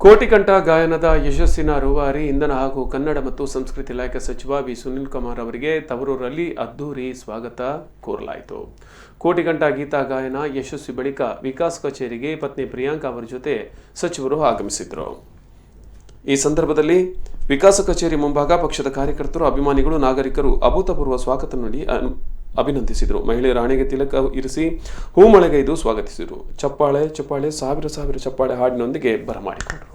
ಕೋಟಿಕಂಠ ಗಾಯನದ ಯಶಸ್ಸಿನ ರೂವಾರಿ ಇಂಧನ ಹಾಗೂ ಕನ್ನಡ ಮತ್ತು ಸಂಸ್ಕೃತಿ ಇಲಾಖೆ ಸಚಿವ ವಿ ಸುನಿಲ್ ಕುಮಾರ್ ಅವರಿಗೆ ತವರೂರಲ್ಲಿ ಅದ್ದೂರಿ ಸ್ವಾಗತ ಕೋರಲಾಯಿತು. ಕೋಟಿಕಂಠ ಗೀತಾ ಗಾಯನ ಯಶಸ್ವಿ ಬಳಿಕ ವಿಕಾಸ್ ಕಚೇರಿಗೆ ಪತ್ನಿ ಪ್ರಿಯಾಂಕಾ ಅವರ ಜೊತೆ ಸಚಿವರು ಆಗಮಿಸಿದರು. ಈ ಸಂದರ್ಭದಲ್ಲಿ ವಿಕಾಸ ಕಚೇರಿ ಮುಂಭಾಗ ಪಕ್ಷದ ಕಾರ್ಯಕರ್ತರು, ಅಭಿಮಾನಿಗಳು, ನಾಗರಿಕರು ಅಭೂತಪೂರ್ವ ಸ್ವಾಗತ ನೀಡಿ ಅಭಿನಂದಿಸಿದರು. ಮಹಿಳೆಯರ ಹಣೆಗೆ ತಿಲಕ ಇರಿಸಿ ಹೂಮಳೆಗೈದು ಸ್ವಾಗತಿಸಿದರು. ಚಪ್ಪಾಳೆ ಚಪ್ಪಾಳೆ ಸಾವಿರ ಸಾವಿರ ಚಪ್ಪಾಳೆ ಹಾಡಿನೊಂದಿಗೆ ಬರಮಾಡಿಕೊಂಡರು.